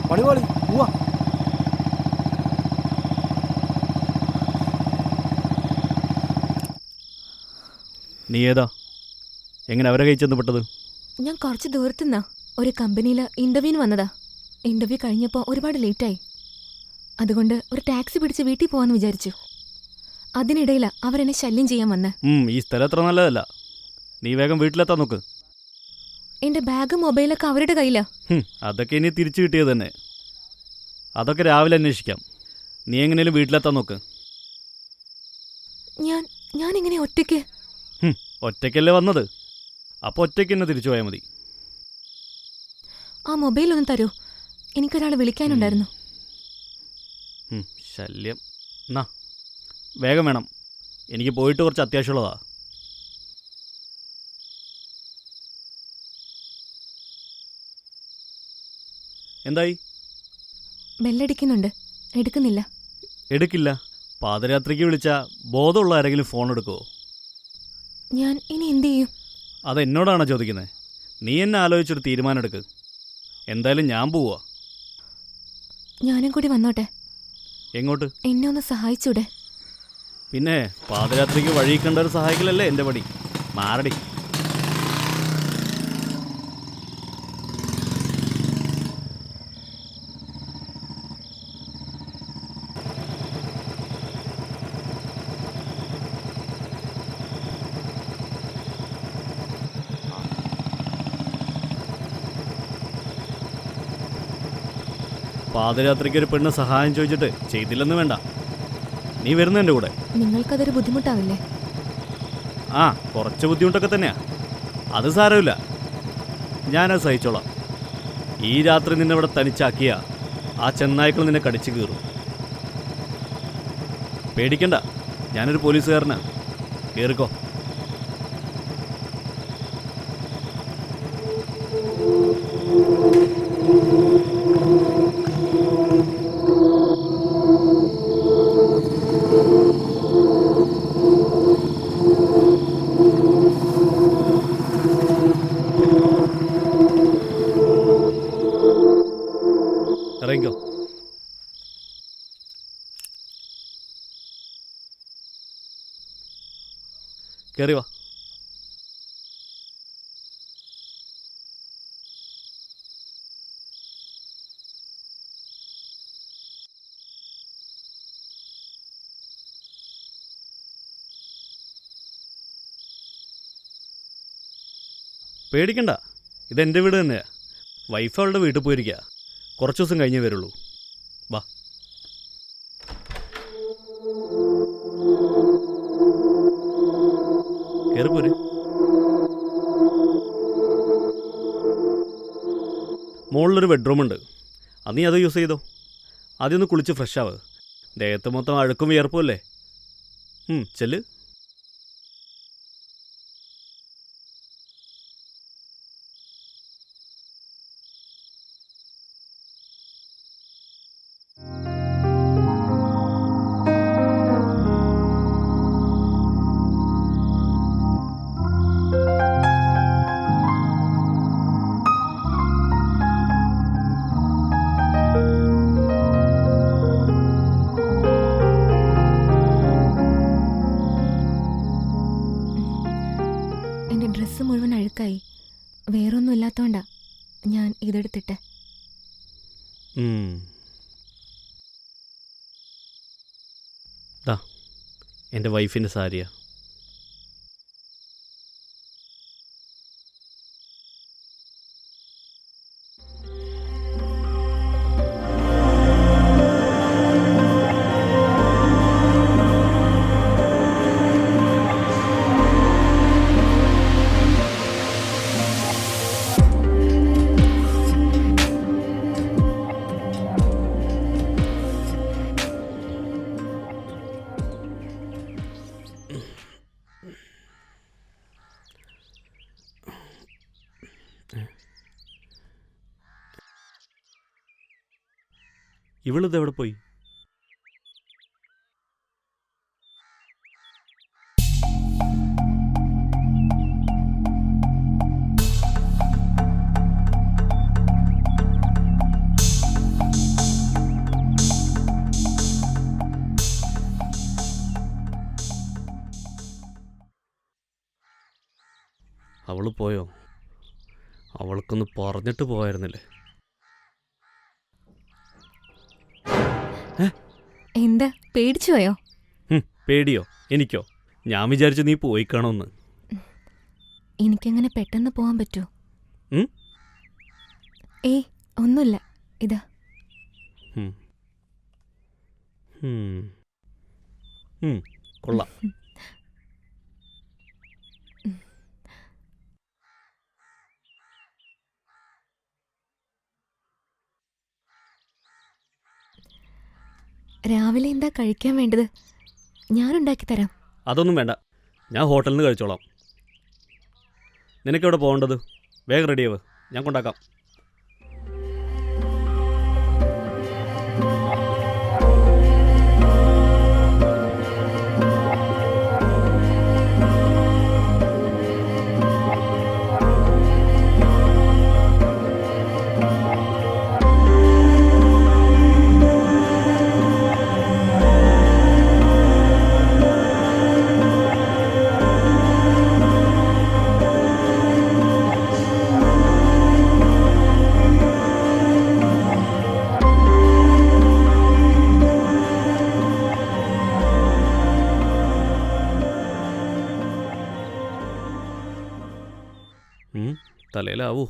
പണിപാളി പോവാ. നീ ഏതാ? എങ്ങനെ അവരെ കഴിച്ചെന്ന് പെട്ടത്? ഞാൻ കുറച്ച് ദൂരത്തുനിന്നാ ഒരു കമ്പനിയിൽ ഇന്റർവ്യൂവിന് വന്നതാ. ഇന്റർവ്യൂ കഴിഞ്ഞപ്പോൾ ഒരുപാട് ലേറ്റായി. അതുകൊണ്ട് ഒരു ടാക്സി പിടിച്ച് വീട്ടിൽ പോവാന്ന് വിചാരിച്ചു. അതിനിടയിലാ അവരെന്നെ ശല്യം ചെയ്യാൻ വന്നേ. ഈ സ്ഥലം അത്ര നല്ലതല്ല. നീ വേഗം വീട്ടിലെത്താൻ നോക്ക്. എന്റെ ബാഗും മൊബൈലൊക്കെ അവരുടെ കയ്യിലാ. അതൊക്കെ ഇനി തിരിച്ചു കിട്ടിയത് തന്നെ. അതൊക്കെ രാവിലെ അന്വേഷിക്കാം. നീ എങ്ങനെയും വീട്ടിലെത്താൻ നോക്ക്. ഞാനെങ്ങനെ ഒറ്റയ്ക്ക്? ഒറ്റയ്ക്കല്ലേ വന്നത്, അപ്പോൾ ഒറ്റയ്ക്ക് തന്നെ തിരിച്ചു പോയാൽ മതി. ആ മൊബൈൽ ഒന്ന് തരൂ, എനിക്കൊരാൾ വിളിക്കാനുണ്ടായിരുന്നു. ശല്യം. എന്നാ വേഗം വേണം, എനിക്ക് പോയിട്ട് കുറച്ച് അത്യാവശ്യമുള്ളതാ. എന്തായി? ബെല്ലടിക്കുന്നുണ്ട്, എടുക്കുന്നില്ല. എടുക്കില്ല? പാതിരാത്രിക്ക് വിളിച്ചാൽ ബോധമുള്ള ആരെങ്കിലും ഫോൺ എടുക്കുമോ? ഞാൻ ഇനി എന്ത് ചെയ്യും? അതെന്നോടാണോ ചോദിക്കുന്നത്? നീ എന്നെ ആലോചിച്ചൊരു തീരുമാനം എടുക്ക്. എന്തായാലും ഞാൻ പോവാ. ഞാനും കൂടി വന്നോട്ടെ? എങ്ങോട്ട്? എന്നെ ഒന്ന് സഹായിച്ചൂടെ? പിന്നെ പാതിരാത്രിക്ക് വഴി കണ്ടൊരു സഹായിക്കലല്ലേ എൻ്റെ പണി. മാറടി. പാതിരാത്രിക്ക് ഒരു പെണ്ണ് സഹായം ചോദിച്ചിട്ട് ചെയ്തില്ലെന്ന് വേണ്ട. നീ വരുന്ന എൻ്റെ കൂടെ. നിങ്ങൾക്കതൊരു ബുദ്ധിമുട്ടാവില്ലേ? കുറച്ച് ബുദ്ധിമുട്ടൊക്കെ തന്നെയാ. അത് സാരമില്ല, ഞാനത് സഹിച്ചോളാം. ഈ രാത്രി നിന്നെ ഇവിടെ തനിച്ചാക്കിയ ആ ചെന്നായ്ക്കൾ നിന്നെ കടിച്ചു കീറും. പേടിക്കണ്ട, ഞാനൊരു പോലീസുകാരനാ. കയറിക്കോ. ഇറങ്ങിക്കോ. കയറി വാ. പേടിക്കണ്ട, ഇതെൻ്റെ വീട് തന്നെയാണ്. വൈഫ് അവളുടെ വീട്ടിൽ പോയിരിക്കുക. കുറച്ച് ദിവസം കഴിഞ്ഞേ വരുള്ളൂ. വാ. കയറിപ്പോര്. മുകളിലൊരു ബെഡ്റൂമുണ്ട്, അത് നീ അത് യൂസ് ചെയ്തോ. ആദ്യം ഒന്ന് കുളിച്ച് ഫ്രഷ് ആവുക. ദേഹത്ത് മൊത്തം അഴുക്കും വിയർപ്പുമല്ലേ. ചെല്ല്. എന്റെ ഡ്രസ്സ് മുഴുവൻ അഴുക്കായി. വേറൊന്നും ഇല്ലാത്തോണ്ടാ ഞാൻ ഇതെടുത്തിട്ടെ. എൻ്റെ വൈഫിൻ്റെ സാരിയാ. ഇവളിത് എവിടെ പോയി? അവൾ പോയോ? അവൾക്കൊന്ന് പറഞ്ഞിട്ട് പോയായിരുന്നില്ലേ? എന്താ പേടിച്ചു പോയോ? പേടിയോ? എനിക്കോ? ഞാൻ വിചാരിച്ചു നീ പോയി കാണുമെന്ന്. എനിക്കങ്ങനെ പെട്ടെന്ന് പോകാൻ പറ്റുമോ? ഉം? ഏയ് ഒന്നുമില്ല. ഇതാ. ഉം. കൊള്ളാം. രാവിലെ എന്താ കഴിക്കാൻ വേണ്ടത്? ഞാനുണ്ടാക്കി തരാം. അതൊന്നും വേണ്ട, ഞാൻ ഹോട്ടലിൽ നിന്ന് കഴിച്ചോളാം. നിനക്കെവിടെ പോകേണ്ടത്? വേഗം റെഡിയാവ്, ഞാൻ കൊണ്ടാക്കാം. തലയിലാവൂ.